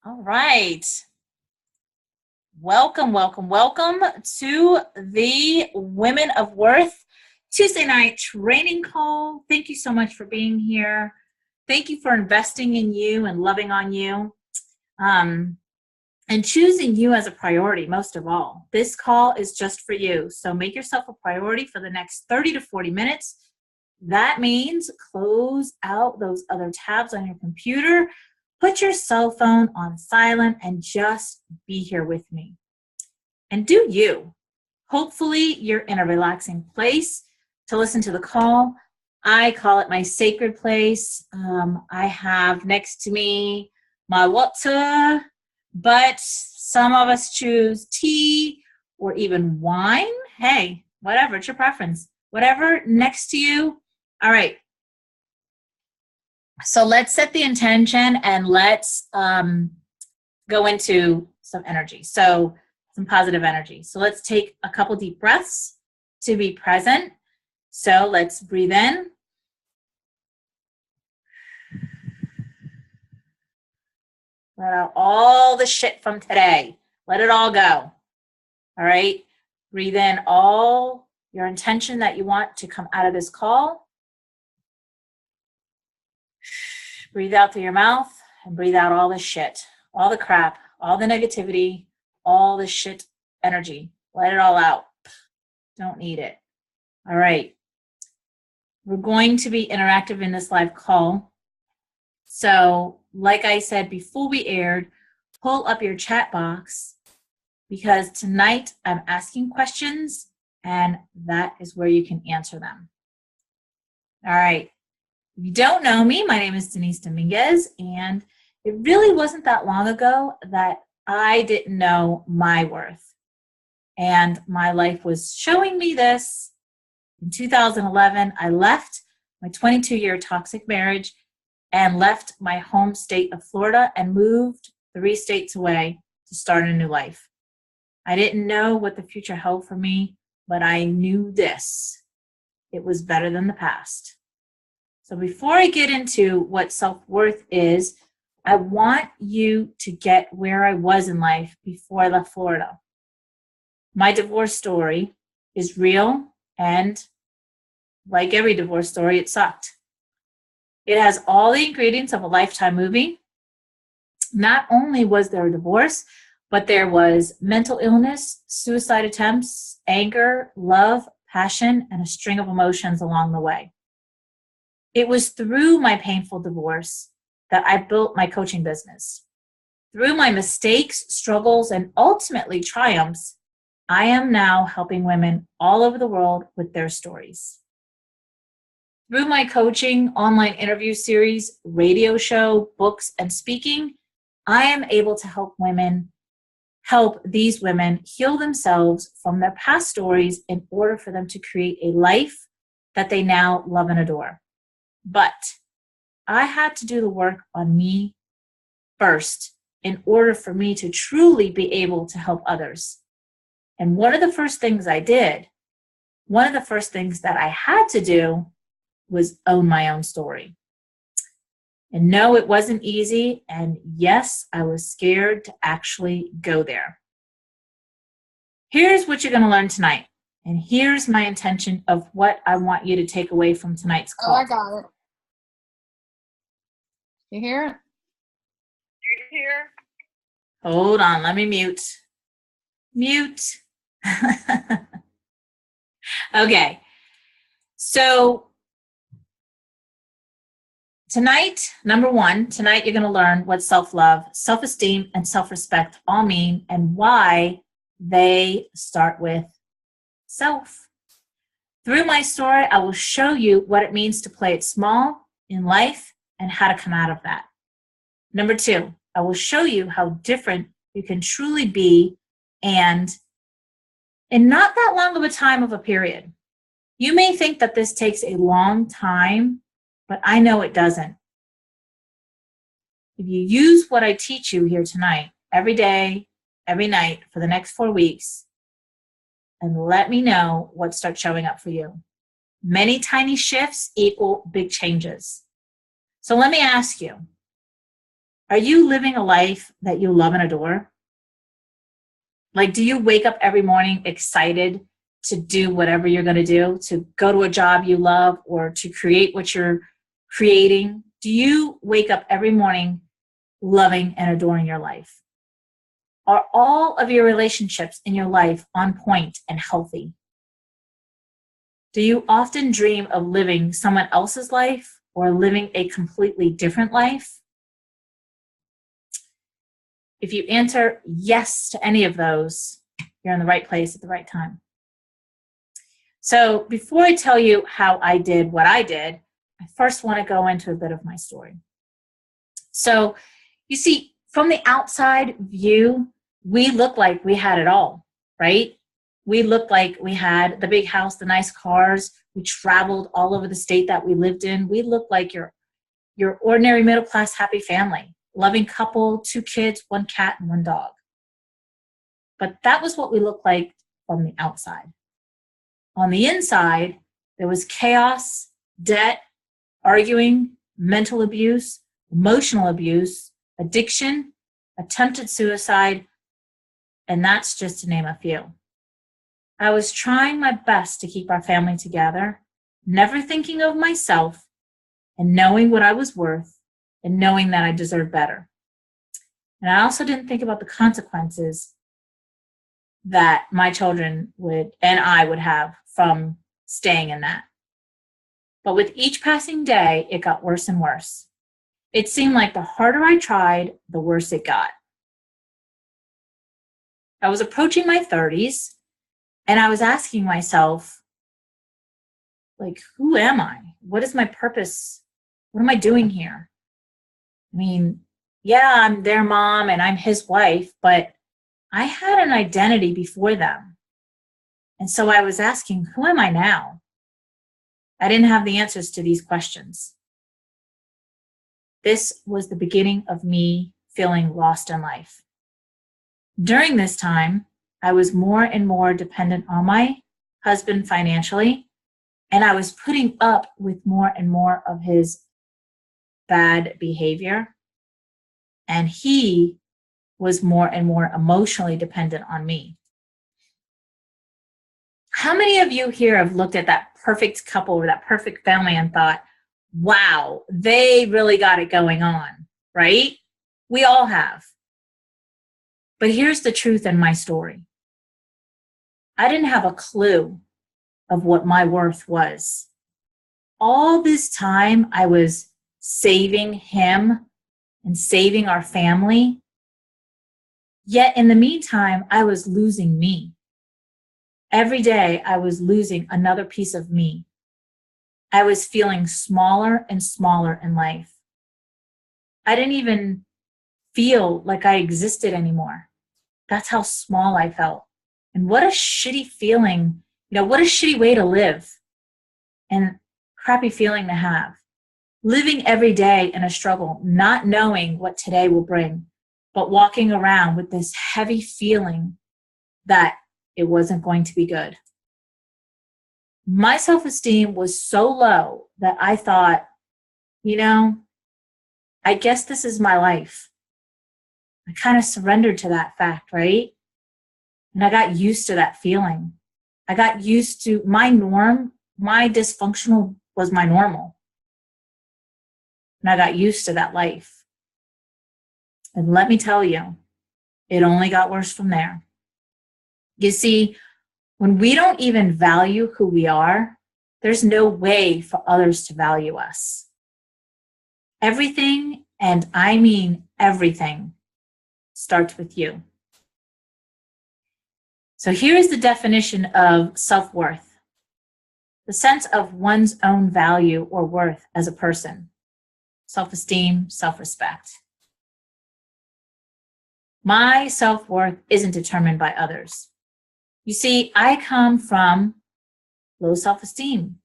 All right. Welcome to the Women of Worth Tuesday night training call. Thank you so much for being here. Thank you for investing in you and loving on you and choosing you as a priority most of all. This call is just for you. So make yourself a priority for the next 30 to 40 minutes. That means close out those other tabs on your computer. Put your cell phone on silent and just be here with me. And do you. Hopefully you're in a relaxing place to listen to the call. I call it my sacred place. I have next to me my water, but some of us choose tea or even wine. Hey, whatever, it's your preference. Whatever next to you. All right. So let's set the intention and let's go into some energy. So some positive energy. So let's take a couple deep breaths to be present. So let's breathe in. Let out all the shit from today. Let it all go. All right. Breathe in all your intention that you want to come out of this call. Breathe out through your mouth and breathe out all the shit, all the crap, all the negativity, all the shit energy. Let it all out. Don't need it. All right. We're going to be interactive in this live call. So, like I said before we aired, pull up your chat box because tonight I'm asking questions and that is where you can answer them. All right. If you don't know me, my name is Denise Dominguez, and it really wasn't that long ago that I didn't know my worth. And my life was showing me this. In 2011, I left my 22-year toxic marriage and left my home state of Florida and moved 3 states away to start a new life. I didn't know what the future held for me, but I knew this. It was better than the past. So before I get into what self-worth is, I want you to get where I was in life before I left Florida. My divorce story is real, and like every divorce story, it sucked. It has all the ingredients of a Lifetime movie. Not only was there a divorce, but there was mental illness, suicide attempts, anger, love, passion, and a string of emotions along the way. It was through my painful divorce that I built my coaching business. Through my mistakes, struggles, and ultimately triumphs, I am now helping women all over the world with their stories. Through my coaching, online interview series, radio show, books, and speaking, I am able to help these women heal themselves from their past stories in order for them to create a life that they now love and adore. But I had to do the work on me first in order for me to truly be able to help others. And one of the first things I did, one of the first things that I had to do was own my own story. And no, it wasn't easy. And yes, I was scared to actually go there. Here's what you're going to learn tonight. And here's my intention of what I want you to take away from tonight's call. Oh, I got it. You hear it? You hear? Hold on, let me mute. Mute. Okay. So tonight, number one, tonight you're going to learn what self-love, self-esteem, and self-respect all mean and why they start with self. Through my story, I will show you what it means to play it small in life and how to come out of that. Number two, I will show you how different you can truly be and in not that long of a time of a period. You may think that this takes a long time, but I know it doesn't. If you use what I teach you here tonight, every day, every night, for the next 4 weeks, and let me know what starts showing up for you. Many tiny shifts equal big changes. So let me ask you, Are you living a life that you love and adore? Like, do you wake up every morning excited to do whatever you're going to do, to go to a job you love or to create what you're creating? Do you wake up every morning loving and adoring your life? Are all of your relationships in your life on point and healthy? Do you often dream of living someone else's life or living a completely different life? If you answer yes to any of those, you're in the right place at the right time. So before I tell you how I did what I did, I first want to go into a bit of my story. So you see, from the outside view, we look like we had it all, right? We looked like we had the big house, the nice cars. We traveled all over the state that we lived in. We looked like your ordinary middle-class happy family, loving couple, 2 kids, 1 cat, and 1 dog. But that was what we looked like from the outside. On the inside, there was chaos, debt, arguing, mental abuse, emotional abuse, addiction, attempted suicide, and that's just to name a few. I was trying my best to keep our family together, never thinking of myself and knowing what I was worth and knowing that I deserved better. And I also didn't think about the consequences that my children would and I would have from staying in that. But with each passing day, it got worse and worse. It seemed like the harder I tried, the worse it got. I was approaching my 30s, and I was asking myself, like, who am I? What is my purpose? What am I doing here? I mean, yeah, I'm their mom and I'm his wife, but I had an identity before them. And so I was asking, who am I now? I didn't have the answers to these questions. This was the beginning of me feeling lost in life. During this time, I was more and more dependent on my husband financially, and I was putting up with more and more of his bad behavior, and he was more and more emotionally dependent on me. How many of you here have looked at that perfect couple or that perfect family and thought, wow, they really got it going on, right? We all have. But here's the truth in my story. I didn't have a clue of what my worth was. All this time I was saving him and saving our family. Yet in the meantime, I was losing me. Every day I was losing another piece of me. I was feeling smaller and smaller in life. I didn't even feel like I existed anymore. That's how small I felt. And what a shitty feeling, what a shitty way to live and crappy feeling to have. Living every day in a struggle, not knowing what today will bring, but walking around with this heavy feeling that it wasn't going to be good. My self-esteem was so low that I thought, I guess this is my life. I kind of surrendered to that fact, right? And I got used to that feeling. I got used to my norm. My dysfunctional was my normal. And I got used to that life. And let me tell you, it only got worse from there. You see, when we don't even value who we are, there's no way for others to value us. Everything, and I mean everything, starts with you. So here is the definition of self-worth. The sense of one's own value or worth as a person. Self-esteem, self-respect. My self-worth isn't determined by others. You see, I come from low self-esteem.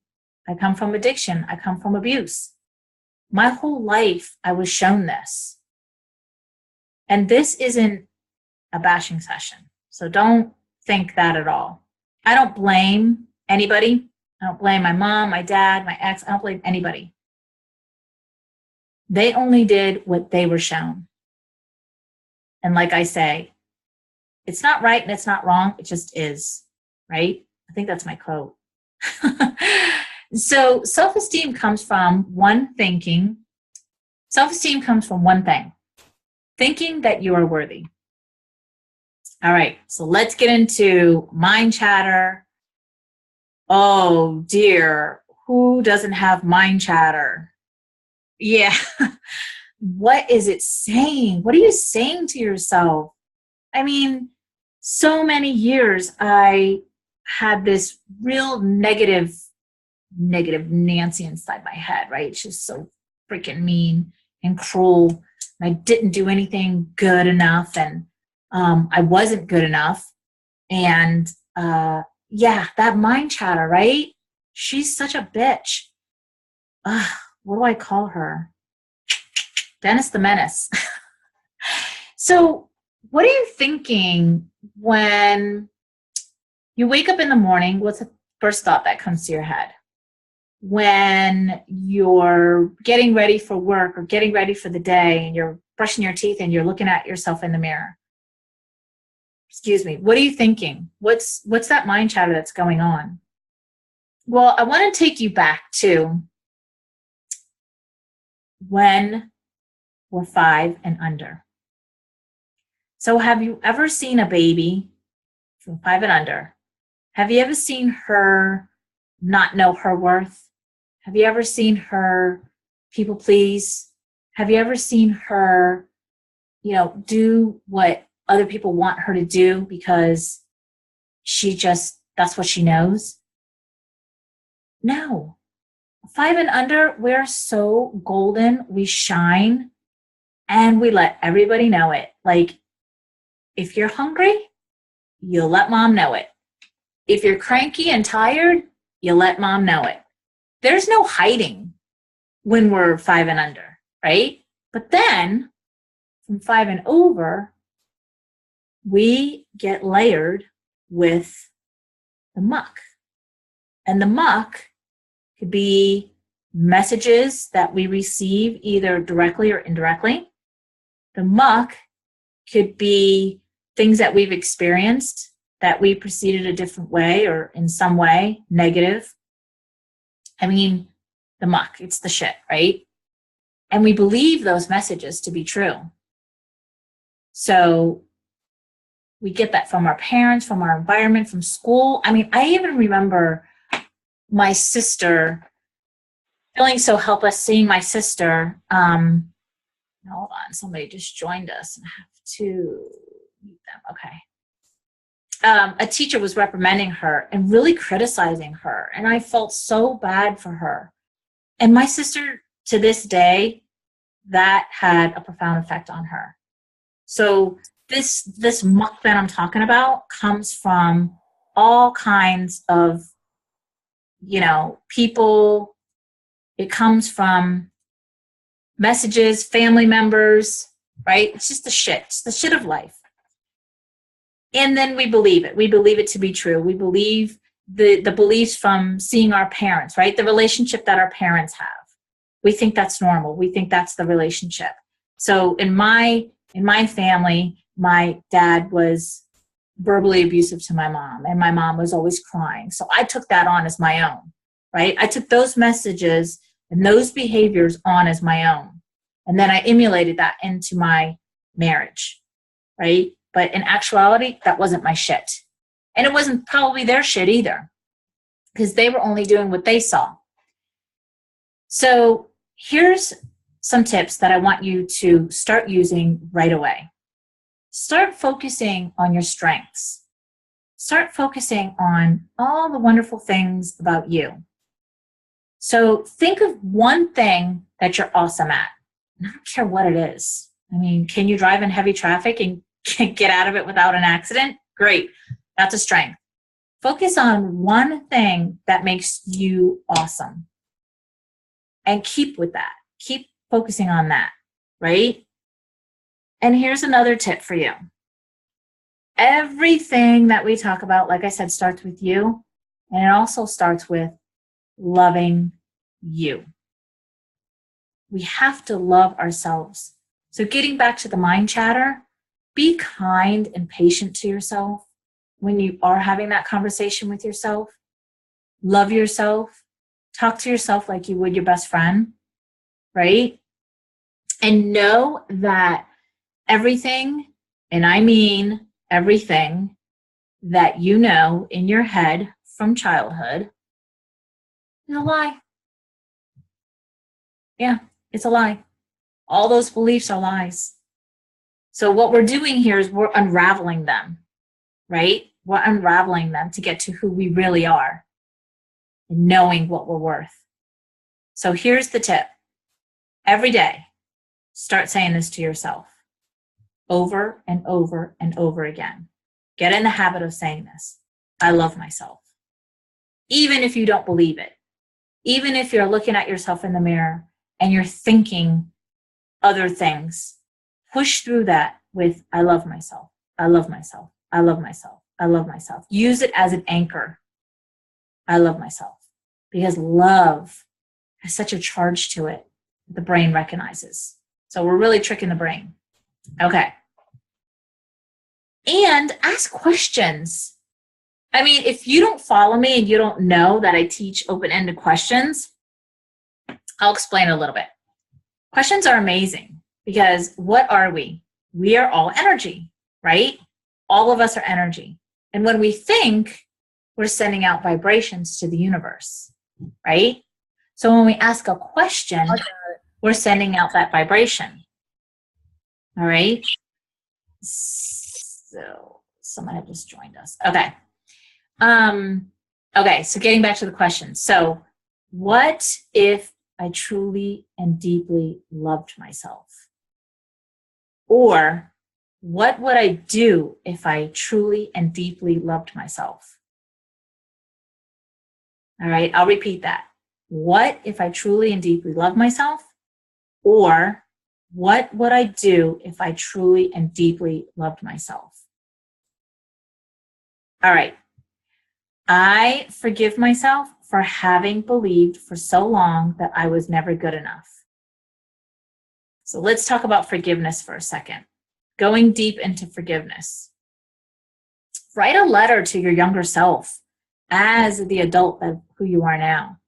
I come from addiction. I come from abuse. My whole life, I was shown this. And this isn't a bashing session. So don't think that at all. I don't blame anybody. I don't blame my mom, my dad, my ex. I don't blame anybody. They only did what they were shown. And like I say, it's not right and it's not wrong. It just is, right? I think that's my quote. So self-esteem comes from one thing, thinking that you are worthy. All right, so let's get into mind chatter. Oh dear, who doesn't have mind chatter? Yeah. What is it saying? What are you saying to yourself? I mean, so many years I had this real negative Nancy inside my head, right? She's so freaking mean and cruel. I didn't do anything good enough, and I wasn't good enough. And yeah, that mind chatter, right? She's such a bitch. What do I call her? Dennis the Menace. So, what are you thinking when you wake up in the morning? What's the first thought that comes to your head? When you're getting ready for work or getting ready for the day and you're brushing your teeth and you're looking at yourself in the mirror. Excuse me, what are you thinking? What's that mind chatter that's going on? Well, I want to take you back to when we're 5 and under. So have you ever seen a baby from 5 and under? Have you ever seen her not know her worth? Have you ever seen her people please? Have you ever seen her, do what other people want her to do because that's what she knows? No. 5 and under, we're so golden, we shine, and we let everybody know it. Like, if you're hungry, you'll let mom know it. If you're cranky and tired, you'll let mom know it. There's no hiding when we're 5 and under, right? But then from 5 and over, we get layered with the muck. And the muck could be messages that we receive either directly or indirectly. The muck could be things that we've experienced that we proceeded a different way or in some way negative. I mean, the muck, it's the shit, right? And we believe those messages to be true. So we get that from our parents, from our environment, from school. I mean, I even remember my sister feeling so helpless, seeing my sister. Hold on, somebody just joined us and I have to mute them. Okay. A teacher was reprimanding her and really criticizing her, and I felt so bad for her. And my sister, to this day, that had a profound effect on her. So this muck that I'm talking about comes from all kinds of, people. It comes from messages, family members, right? It's just the shit. It's the shit of life. And then we believe it. We believe it to be true. We believe the beliefs from seeing our parents, right? The relationship that our parents have. We think that's normal. We think that's the relationship. So in my family, my dad was verbally abusive to my mom, and my mom was always crying. So I took that on as my own, right? I took those messages and those behaviors on as my own. And then I emulated that into my marriage, right? But in actuality, that wasn't my shit. And it wasn't probably their shit either, because they were only doing what they saw. So here's some tips that I want you to start using right away. Start focusing on your strengths. Start focusing on all the wonderful things about you. So think of one thing that you're awesome at. I don't care what it is. I mean, can you drive in heavy traffic and get out of it without an accident? Great. That's a strength. Focus on one thing that makes you awesome. And keep with that. Keep focusing on that, right? And here's another tip for you. Everything that we talk about, like I said, starts with you. And it also starts with loving you. We have to love ourselves. So getting back to the mind chatter, be kind and patient to yourself when you are having that conversation with yourself. Love yourself. Talk to yourself like you would your best friend, right? And know that everything, and I mean everything, that you know in your head from childhood is a lie. Yeah, it's a lie. All those beliefs are lies. So what we're doing here is we're unraveling them, right? We're unraveling them to get to who we really are and knowing what we're worth. So here's the tip. Every day, start saying this to yourself over and over and over again. Get in the habit of saying this. I love myself. Even if you don't believe it. Even if you're looking at yourself in the mirror and you're thinking other things, push through that with, I love myself. I love myself. I love myself. I love myself. Use it as an anchor. I love myself. Because love has such a charge to it that the brain recognizes. So we're really tricking the brain. Okay. And ask questions. I mean, if you don't follow me and you don't know that I teach open-ended questions, I'll explain a little bit. Questions are amazing because what are we? We are all energy, right? All of us are energy. And when we think, we're sending out vibrations to the universe, right? So when we ask a question, we're sending out that vibration. All right? So someone had just joined us. Okay. Okay, so getting back to the question. So what if I truly and deeply loved myself? Or what would I do if I truly and deeply loved myself? All right, I'll repeat that. What if I truly and deeply love myself? Or what would I do if I truly and deeply loved myself? All right. I forgive myself for having believed for so long that I was never good enough. So let's talk about forgiveness for a second. Going deep into forgiveness. Write a letter to your younger self as the adult of who you are now.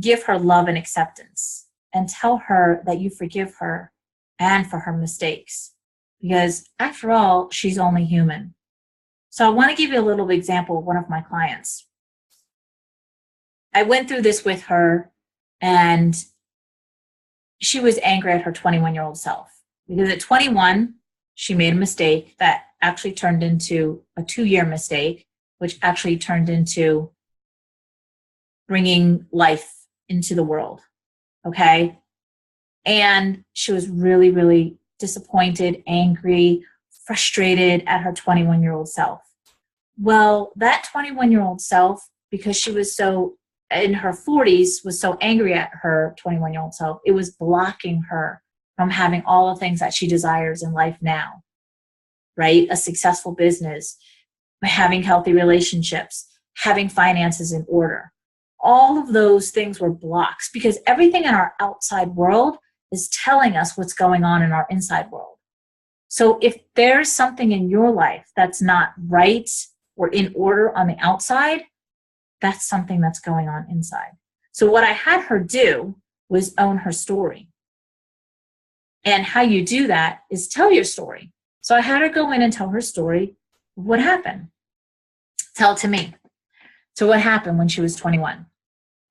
Give her love and acceptance and tell her that you forgive her and for her mistakes. Because after all, she's only human. So I want to give you a little example of one of my clients. I went through this with her and she was angry at her 21-year-old self because at 21, she made a mistake that actually turned into a 2-year mistake, which actually turned into bringing life into the world. Okay. And she was really, really disappointed, angry, frustrated at her 21-year-old self. Well, that 21-year-old self, because she was so in her 40s, was so angry at her 21-year-old self, it was blocking her from having all the things that she desires in life now, right? A successful business, having healthy relationships, having finances in order. All of those things were blocks because everything in our outside world is telling us what's going on in our inside world. So if there's something in your life that's not right or in order on the outside, that's something that's going on inside. So what I had her do was own her story. And how you do that is tell your story. So I had her go in and tell her story of what happened. Tell it to me. So what happened when she was 21?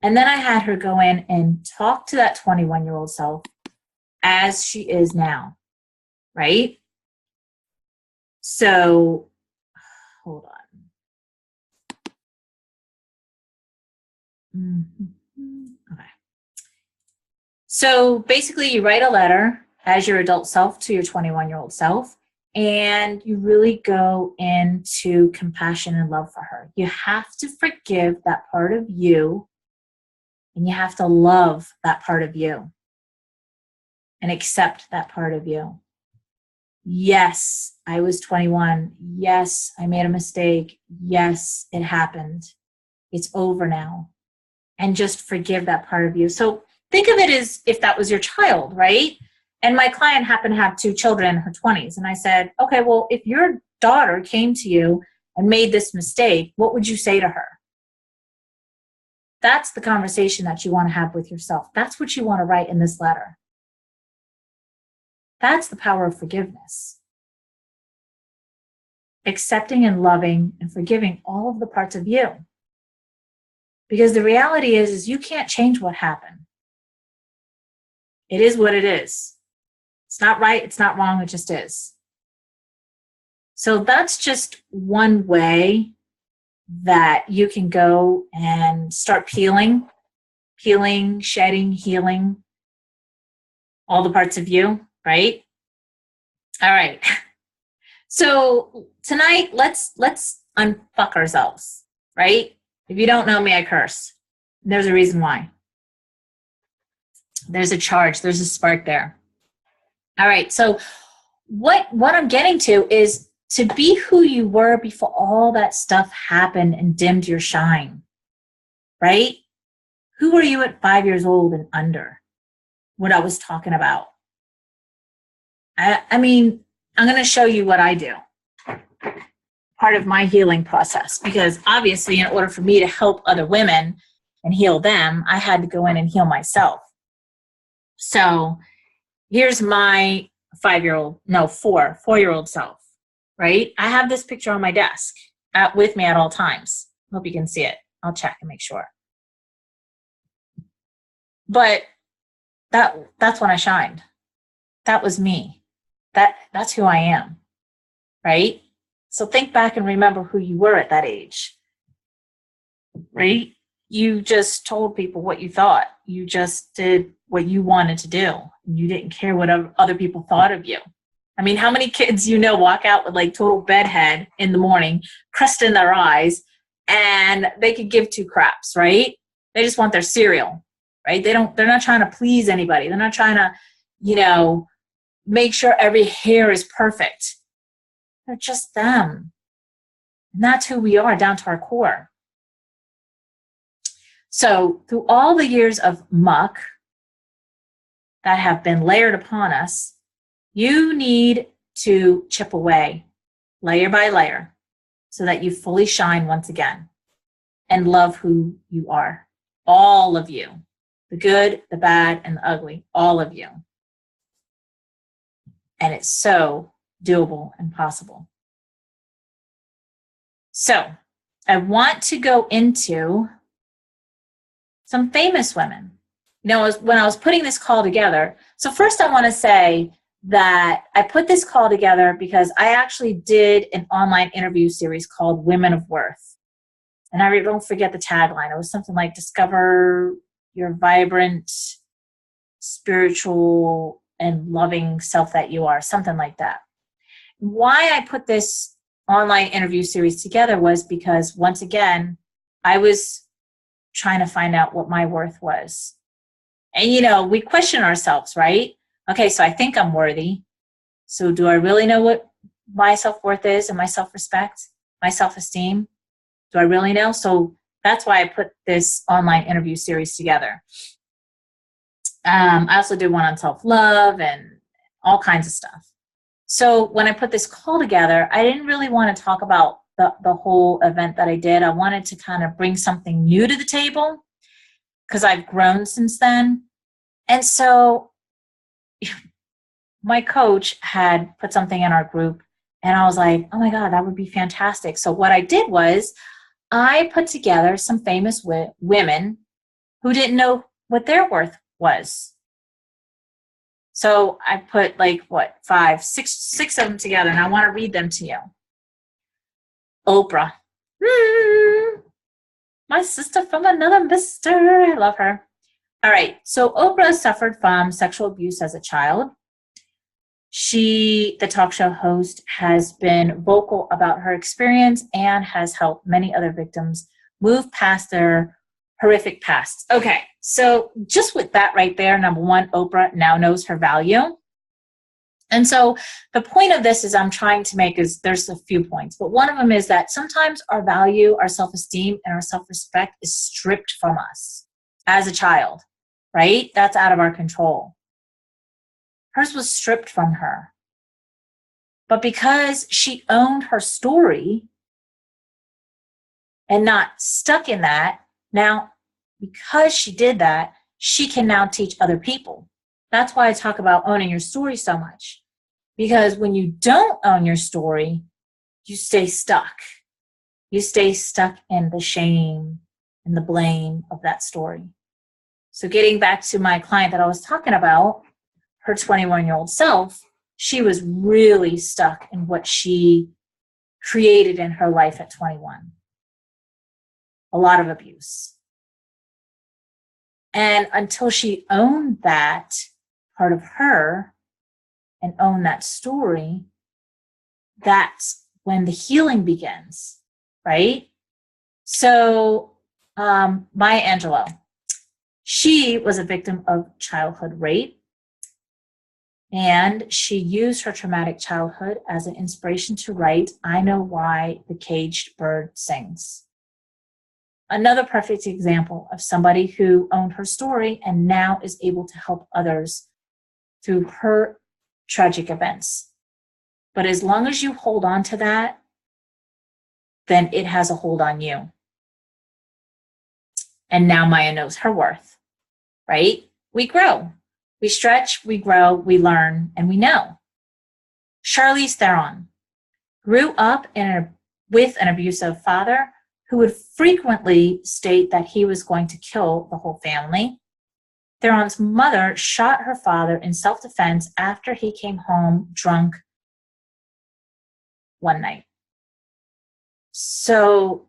And then I had her go in and talk to that 21-year-old self as she is now, right? So, hold on. Okay. So basically you write a letter as your adult self to your 21-year-old self, and you really go into compassion and love for her. You have to forgive that part of you, and you have to love that part of you and accept that part of you. Yes, I was 21. Yes, I made a mistake. Yes, it happened. It's over now. And just forgive that part of you. So think of it as if that was your child, right? And my client happened to have 2 children in her 20s. And I said, okay, well, if your daughter came to you and made this mistake, what would you say to her? That's the conversation that you want to have with yourself. That's what you want to write in this letter. That's the power of forgiveness. Accepting and loving and forgiving all of the parts of you. Because the reality is you can't change what happened. It is what it is. It's not right, it's not wrong, it just is. So that's just one way that you can go and start peeling, shedding, healing all the parts of you, right? All right. So tonight, let's unfuck ourselves, right? If you don't know me, I curse. There's a reason why. There's a charge, there's a spark there. All right, so what I'm getting to is to be who you were before all that stuff happened and dimmed your shine, right? Who were you at 5 years old and under? What I was talking about. I mean, I'm going to show you what I do. Part of my healing process, because obviously in order for me to help other women and heal them, I had to go in and heal myself. So here's my 4-year-old self, right? I have this picture on my desk with me at all times. Hope you can see it. I'll check and make sure. But that's when I shined. That was me. That's who I am, right? So think back and remember who you were at that age, right? You just told people what you thought. You just did what you wanted to do. You didn't care what other people thought of you. I mean, how many kids walk out with like total bedhead in the morning, crust in their eyes, and they could give 2 craps, right? They just want their cereal, right? They're not trying to please anybody. They're not trying to, make sure every hair is perfect. They're just them. And that's who we are down to our core. So through all the years of muck that have been layered upon us, you need to chip away layer by layer so that you fully shine once again and love who you are. All of you. The good, the bad, and the ugly. All of you. And it's so doable and possible. So I want to go into some famous women. When I was putting this call together, so first I want to say that I put this call together because I actually did an online interview series called Women of Worth. And I don't forget the tagline. It was something like discover your vibrant, spiritual, and loving self that you are, something like that. Why I put this online interview series together was because, once again, I was trying to find out what my worth was. And, we question ourselves, right? Okay, so I think I'm worthy. So do I really know what my self-worth is and my self-respect, my self-esteem? Do I really know? So that's why I put this online interview series together. I also did one on self-love and all kinds of stuff. So when I put this call together, I didn't really want to talk about the whole event that I did. I wanted to kind of bring something new to the table because I've grown since then. And so my coach had put something in our group and I was like, oh my God, that would be fantastic. So what I did was I put together some famous women who didn't know what their worth was. So I put six of them together, and I want to read them to you. Oprah. My sister from another mister. I love her. All right. So Oprah suffered from sexual abuse as a child. She, the talk show host, has been vocal about her experience and has helped many other victims move past their horrific past. Okay, so just with that right there, number one, Oprah now knows her value. And so the point of this is I'm trying to make is there's a few points, but one of them is that sometimes our value, our self-esteem, and our self-respect is stripped from us as a child, right? That's out of our control. Hers was stripped from her. But because she owned her story and not stuck in that, now, because she did that, she can now teach other people. That's why I talk about owning your story so much. Because when you don't own your story, you stay stuck. You stay stuck in the shame and the blame of that story. So getting back to my client that I was talking about, her 21-year-old self, she was really stuck in what she created in her life at 21. A lot of abuse. And until she owned that part of her and owned that story, that's when the healing begins, right? So Maya Angelou, she was a victim of childhood rape. And she used her traumatic childhood as an inspiration to write, I Know Why the Caged Bird Sings. Another perfect example of somebody who owned her story and now is able to help others through her tragic events. But as long as you hold on to that, then it has a hold on you. And now Maya knows her worth, right? We grow. We stretch, we grow, we learn, and we know. Charlize Theron grew up with an abusive father who would frequently state that he was going to kill the whole family. Theron's mother shot her father in self-defense after he came home drunk one night. So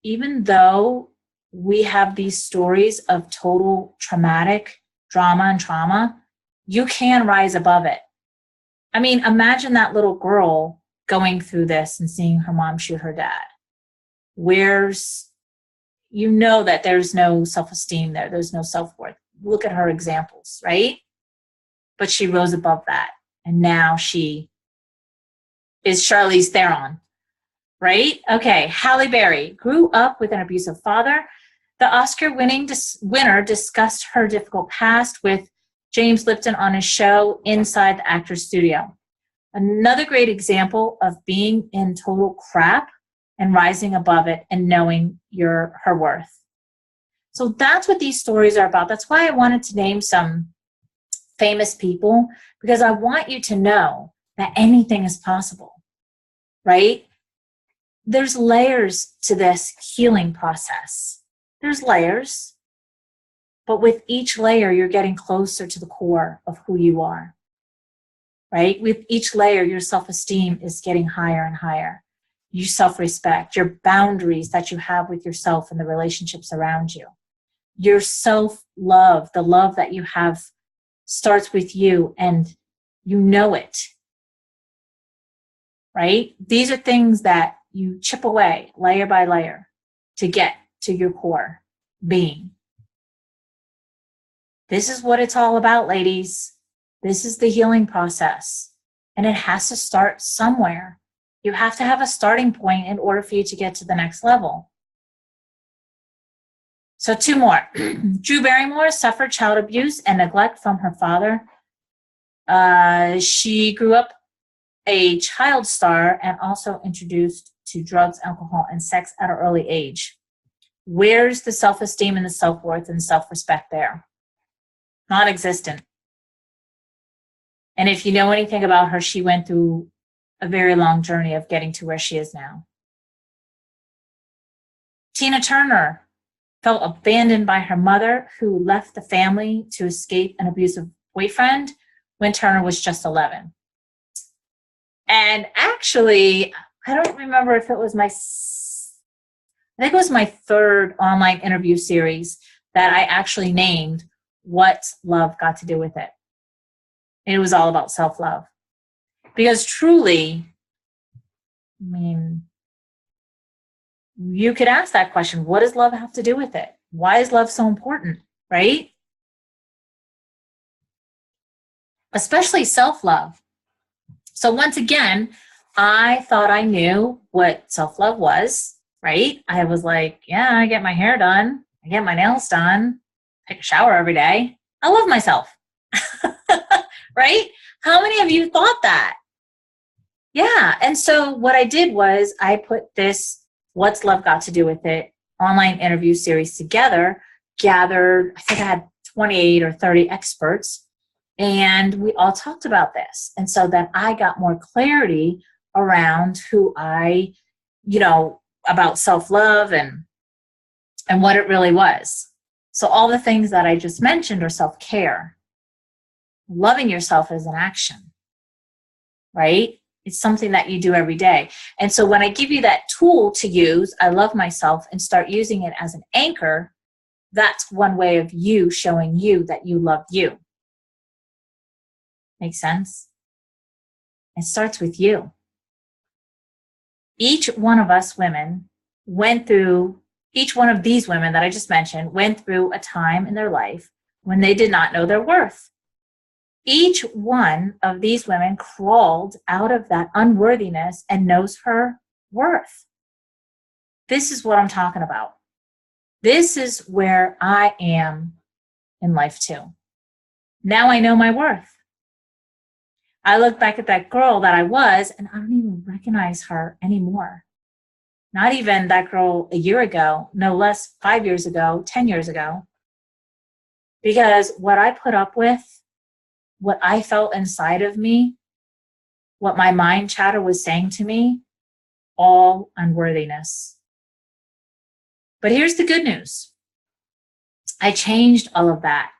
even though we have these stories of total traumatic drama and trauma, you can rise above it. I mean, imagine that little girl going through this and seeing her mom shoot her dad. You know that there's no self-esteem there. There's no self-worth. Look at her examples, right? But she rose above that. And now she is Charlize Theron, right? Okay, Halle Berry grew up with an abusive father. The Oscar-winning winner discussed her difficult past with James Lipton on his show Inside the Actor's Studio. Another great example of being in total crap and rising above it and knowing her worth. So that's what these stories are about. That's why I wanted to name some famous people, because I want you to know that anything is possible, right? There's layers to this healing process. There's layers, but with each layer, you're getting closer to the core of who you are, right? With each layer, your self-esteem is getting higher and higher. Your self-respect, your boundaries that you have with yourself and the relationships around you. Your self-love, the love that you have starts with you and you know it, right? These are things that you chip away layer by layer to get to your core being. This is what it's all about, ladies. This is the healing process. And it has to start somewhere. You have to have a starting point in order for you to get to the next level. So 2 more. Drew Barrymore suffered child abuse and neglect from her father. She grew up a child star and also introduced to drugs, alcohol, and sex at an early age. Where's the self-esteem and the self-worth and self-respect there? Non-existent. And if you know anything about her, she went through a very long journey of getting to where she is now. Tina Turner felt abandoned by her mother, who left the family to escape an abusive boyfriend when Turner was just 11. And actually, I don't remember if it was I think it was my 3rd online interview series that I actually named What's Love Got to Do with It? And it was all about self-love. Because truly, I mean, you could ask that question, what does love have to do with it? Why is love so important, right? Especially self-love. So once again, I thought I knew what self-love was, right? I was like, yeah, I get my hair done. I get my nails done. Take a shower every day. I love myself. right? How many of you thought that? Yeah. And so what I did was I put this What's Love Got to Do with It online interview series together, gathered, I think I had 28 or 30 experts, and we all talked about this. And so then I got more clarity around who I, about self-love and what it really was. So all the things that I just mentioned are self-care. Loving yourself is an action, right? It's something that you do every day. And so when I give you that tool to use, I love myself, and start using it as an anchor, that's one way of you showing you that you love you. Make sense? It starts with you. Each one of us women each one of these women that I just mentioned went through a time in their life when they did not know their worth. Each one of these women crawled out of that unworthiness and knows her worth. This is what I'm talking about. This is where I am in life too. Now I know my worth. I look back at that girl that I was, and I don't even recognize her anymore. Not even that girl a year ago, no less 5 years ago, 10 years ago. Because what I put up with, what I felt inside of me, what my mind chatter was saying to me, all unworthiness. But here's the good news. I changed all of that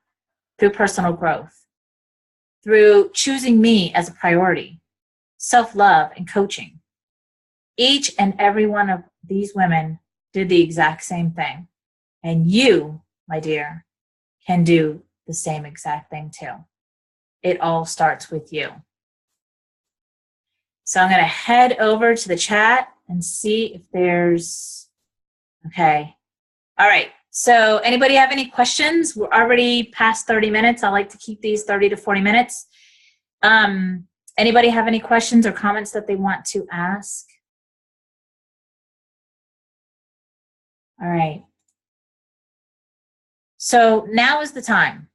through personal growth, through choosing me as a priority, self-love, and coaching. Each and every one of these women did the exact same thing. And you, my dear, can do the same exact thing too. It all starts with you. So I'm going to head over to the chat and see if there's, okay. All right. So anybody have any questions? We're already past 30 minutes. I like to keep these 30 to 40 minutes. Anybody have any questions or comments that they want to ask? All right. So now is the time.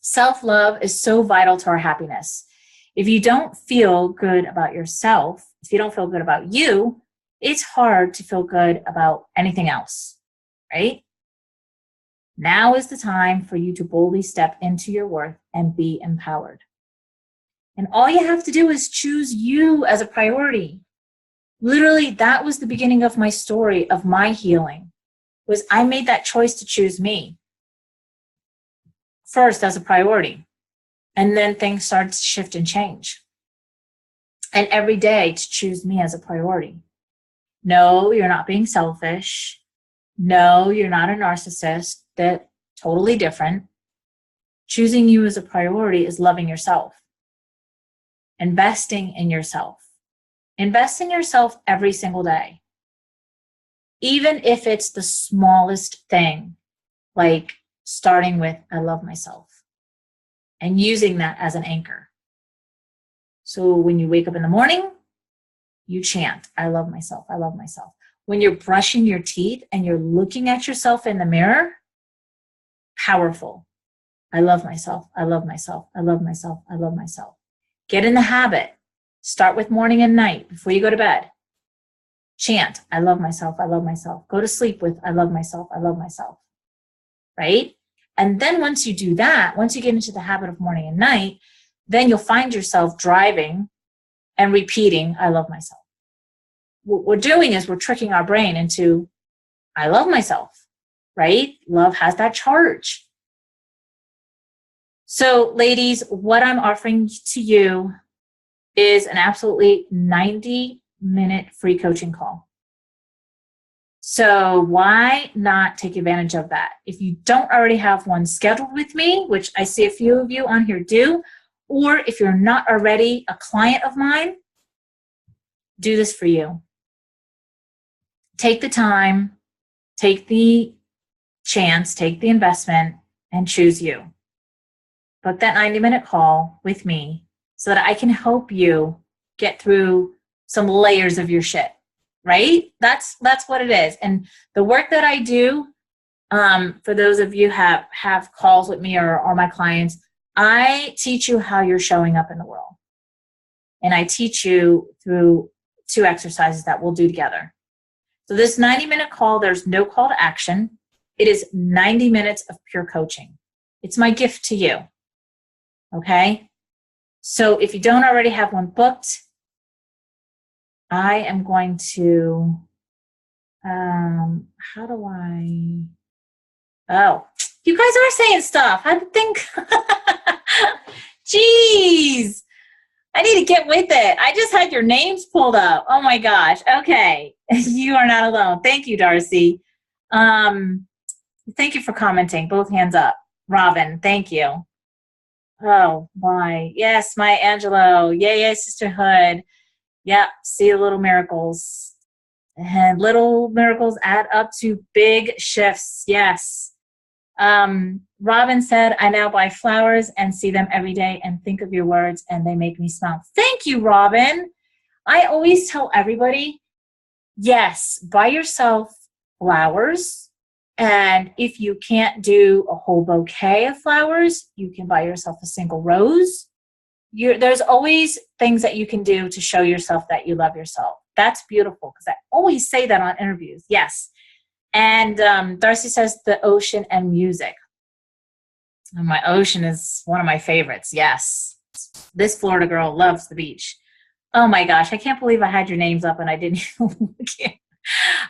Self-love is so vital to our happiness. If you don't feel good about yourself, if you don't feel good about you, it's hard to feel good about anything else, right? Now is the time for you to boldly step into your worth and be empowered. And all you have to do is choose you as a priority. Literally, that was the beginning of my story, of my healing, was I made that choice to choose me first as a priority. And then things started to shift and change. And every day to choose me as a priority. No, you're not being selfish. No, you're not a narcissist. That's totally different. Choosing you as a priority is loving yourself. Investing in yourself. Invest in yourself every single day. Even if it's the smallest thing, like starting with, I love myself, and using that as an anchor. So when you wake up in the morning, you chant, I love myself, I love myself. When you're brushing your teeth and you're looking at yourself in the mirror, powerful. I love myself, I love myself, I love myself, I love myself. Get in the habit. Start with morning and night before you go to bed. Chant, I love myself, I love myself. Go to sleep with, I love myself, I love myself. Right? And then once you do that, once you get into the habit of morning and night, then you'll find yourself driving and repeating, I love myself. What we're doing is we're tricking our brain into, I love myself, right? Love has that charge. So ladies, what I'm offering to you is an absolutely 90-minute free coaching call. So why not take advantage of that? If you don't already have one scheduled with me, which I see a few of you on here do, or if you're not already a client of mine, do this for you. Take the time, take the chance, take the investment, and choose you. Book that 90-minute call with me so that I can help you get through some layers of your shit, right? That's what it is. And the work that I do, for those of you have calls with me or my clients, I teach you how you're showing up in the world. And I teach you through 2 exercises that we'll do together. So this 90-minute call, there's no call to action. It is 90 minutes of pure coaching. It's my gift to you. Okay? So if you don't already have one booked, I am going to, how do I, oh, you guys are saying stuff. I think, jeez, I need to get with it. I just had your names pulled up. Oh my gosh. Okay. You are not alone. Thank you, Darcy. Thank you for commenting. Both hands up. Robin, thank you. Oh my. Yes, my Angelo. Yay, sisterhood. Yeah, see the little miracles. And little miracles add up to big shifts. Yes. Robin said, I now buy flowers and see them every day and think of your words and they make me smile. Thank you, Robin. I always tell everybody, yes, buy yourself flowers. And if you can't do a whole bouquet of flowers, you can buy yourself a single rose. There's always things that you can do to show yourself that you love yourself. That's beautiful because I always say that on interviews. Yes. And Darcy says the ocean and music. And my ocean is one of my favorites. Yes. This Florida girl loves the beach. Oh my gosh. I can't believe I had your names up and I didn't even look at.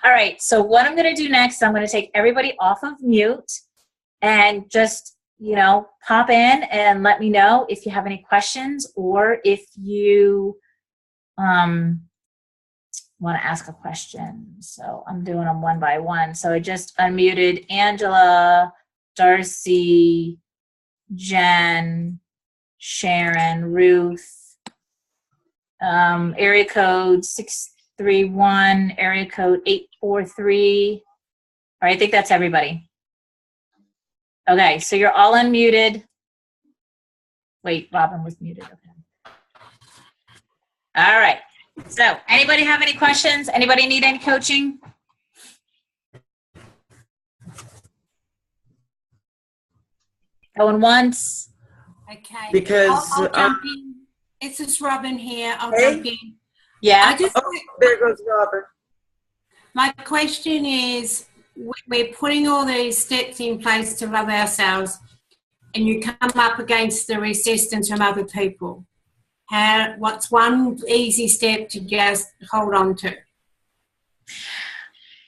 All right. So what I'm going to do next is I'm going to take everybody off of mute and just, pop in and let me know if you have any questions or if you want to ask a question. So I'm doing them one by one. So I just unmuted Angela, Darcy, Jen, Sharon, Ruth, area code 631, area code 843. All right, I think that's everybody. Okay, so you're all unmuted. Wait, Robin was muted. Okay. All right. So, anybody have any questions? Anybody need any coaching? Going once. Okay. Because I'll jump in. It's just Robin here. I'll Hey. jump in. Yeah. there goes Robert. My question is, we're putting all these steps in place to love ourselves, and you come up against the resistance from other people. What's one easy step to just hold on to?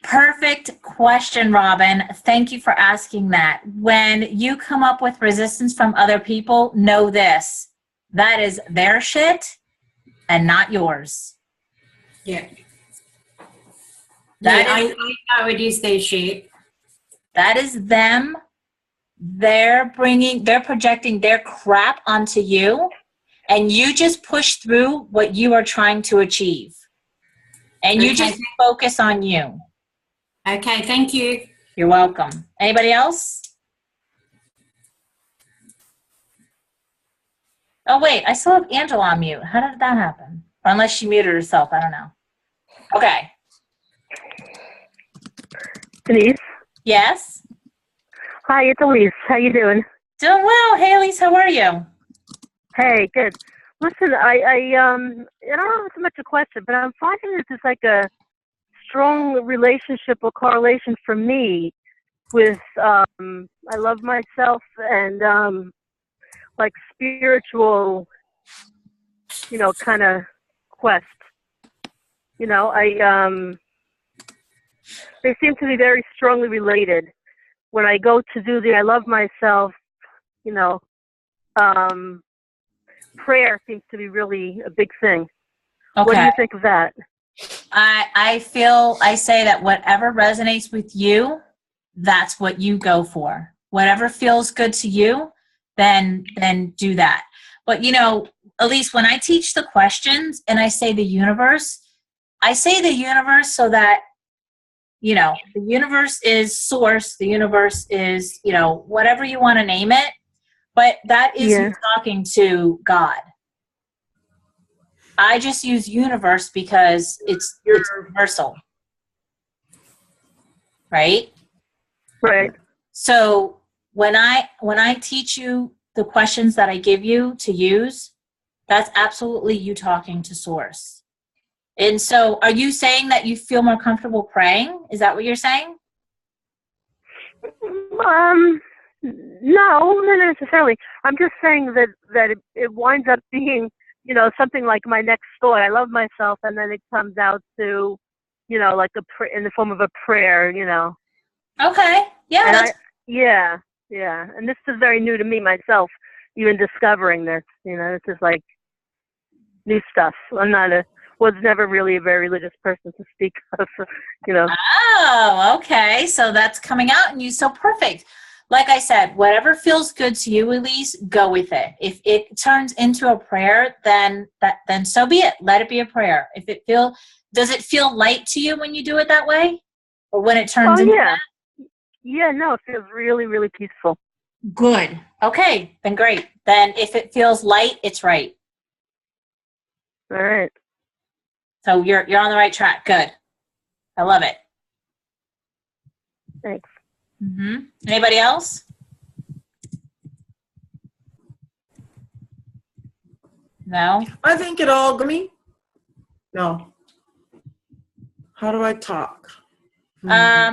Perfect question, Robin. Thank you for asking that. When you come up with resistance from other people, know this. That is their shit and not yours. Yeah. I know it is their shit. That is them. They're projecting their crap onto you, and you just push through what you are trying to achieve. And you just focus on you. Okay, thank you. You're welcome. Anybody else? Oh, wait, I still have Angela on mute. How did that happen? Or unless she muted herself, I don't know. Okay. Denise? Yes? Hi, it's Elise. How you doing? Doing well. Hey, Elise, how are you? Hey, good. Listen, I don't know if it's much a question, but I'm finding that there's like a strong relationship or correlation for me with I love myself and like spiritual, kind of quest. They seem to be very strongly related. When I go to do the I love myself, prayer seems to be really a big thing. Okay. What do you think of that? I say that whatever resonates with you, that's what you go for. Whatever feels good to you, then do that. But Elise, when I teach the questions and I say the universe so that the universe is source, the universe is, whatever you want to name it, but that is you talking to God. I just use universe because it's universal. Right? Right. So when I teach you the questions that I give you to use, that's absolutely you talking to source. And so are you saying that you feel more comfortable praying? Is that what you're saying? No, not necessarily. I'm just saying that it winds up being, something like my next thought. I love myself, and then it comes out to, like in the form of a prayer. Okay. Yeah. And yeah. And this is very new to me myself, even discovering this. This is like new stuff. Was never really a very religious person to speak of. Oh, okay. So that's coming out in you. So perfect. Like I said, whatever feels good to you, Elise, go with it. If it turns into a prayer, then so be it. Let it be a prayer. Does it feel light to you when you do it that way? Or when it turns into that? Yeah, no, it feels really, really peaceful. Good. Okay, then great. Then if it feels light, it's right. All right. So you're on the right track. Good. I love it. Thanks. Mm-hmm. Anybody else? No? I think it all me. No. How do I talk? Yeah,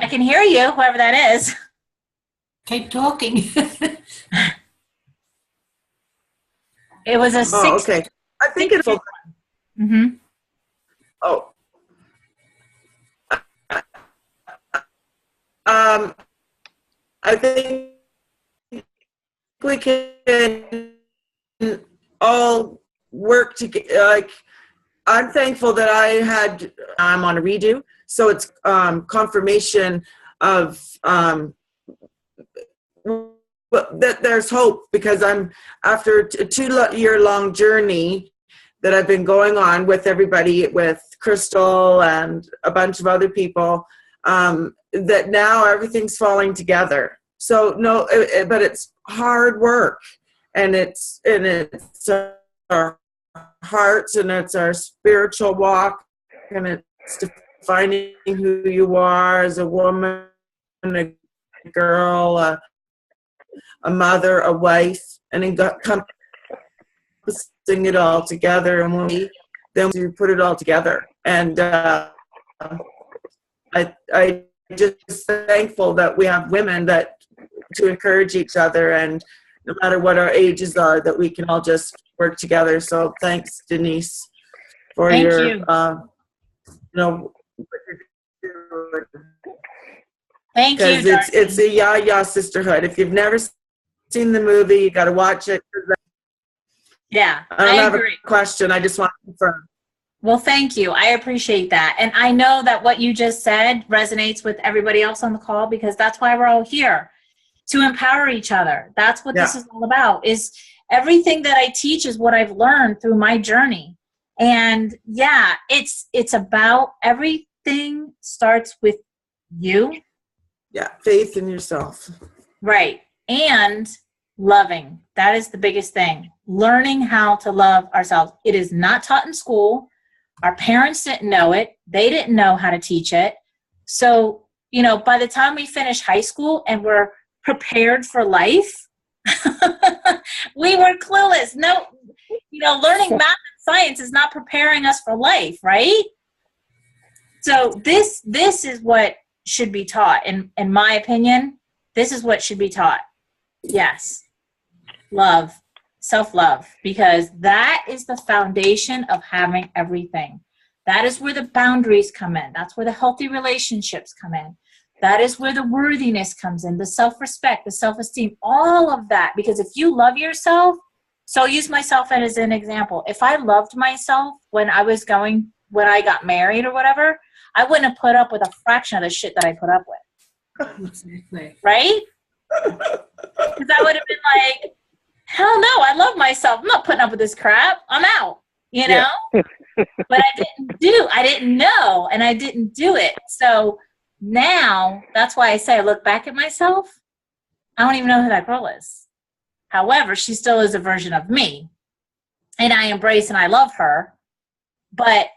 I can hear you, whoever that is. Keep talking. It was a Oh, okay. I think it's. Mm-hmm. Oh. I think we can all work together. Like, I'm thankful that I'm on a redo, so it's confirmation of that there's hope, because I'm after a 2-year-long journey that I've been going on with everybody, with Crystal and a bunch of other people, that now everything's falling together. So no, but it's hard work, and it's our hearts, and it's our spiritual walk, and it's defining who you are as a woman, a girl, a mother, a wife, and encompassing it all together. And when we put it all together, and I just thankful that we have women to encourage each other, and no matter what our ages are, that we can all just work together. So thanks, Denise, for Thank your you. Thank you, because it's a ya sisterhood. If you've never seen the movie, you got to watch it. Yeah, I don't have agree. a question. I just want to confirm. Well, thank you. I appreciate that. And I know that what you just said resonates with everybody else on the call, because that's why we're all here, to empower each other. That's what this is all about. Is everything that I teach is what I've learned through my journey. And yeah, it's about everything starts with you. Yeah, faith in yourself. Right. And loving. That is the biggest thing. Learning how to love ourselves. It is not taught in school. Our parents didn't know it. They didn't know how to teach it. So, by the time we finish high school and we're prepared for life, we were clueless. No, learning math and science is not preparing us for life, right? So this is what should be taught. In my opinion, this is what should be taught. Yes. Love. Self-love, because that is the foundation of having everything. That is where the boundaries come in. That's where the healthy relationships come in. That is where the worthiness comes in, the self-respect, the self-esteem, all of that. Because if you love yourself, so I'll use myself as an example. If I loved myself when I got married or whatever, I wouldn't have put up with a fraction of the shit that I put up with. Exactly. Right? Because I would have been like, hell no, I love myself. I'm not putting up with this crap. I'm out, Yeah. But I didn't know, and I didn't do it. So now, that's why I say I look back at myself, I don't even know who that girl is. However, she still is a version of me, and I embrace and I love her, but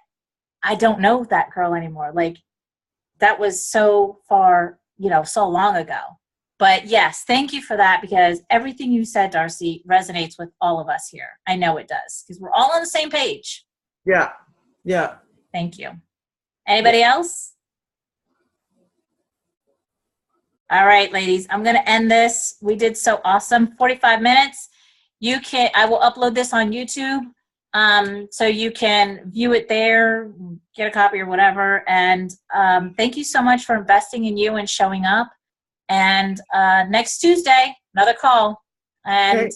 I don't know that girl anymore. Like, that was so far, so long ago. But yes, thank you for that, because everything you said, Darcy, resonates with all of us here. I know it does, because we're all on the same page. Yeah. Yeah. Thank you. Anybody else? All right, ladies, I'm going to end this. We did so awesome. 45 minutes. I will upload this on YouTube, so you can view it there, get a copy or whatever. And thank you so much for investing in you and showing up. And next Tuesday, another call. And Okay.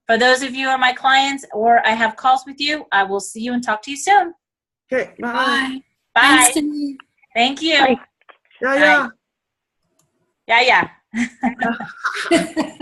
for those of you who are my clients or I have calls with you, I will see you and talk to you soon. Okay. Bye. Bye. Bye. Thanks to you. Thank you. Bye. Yeah. Yeah. Yeah, yeah.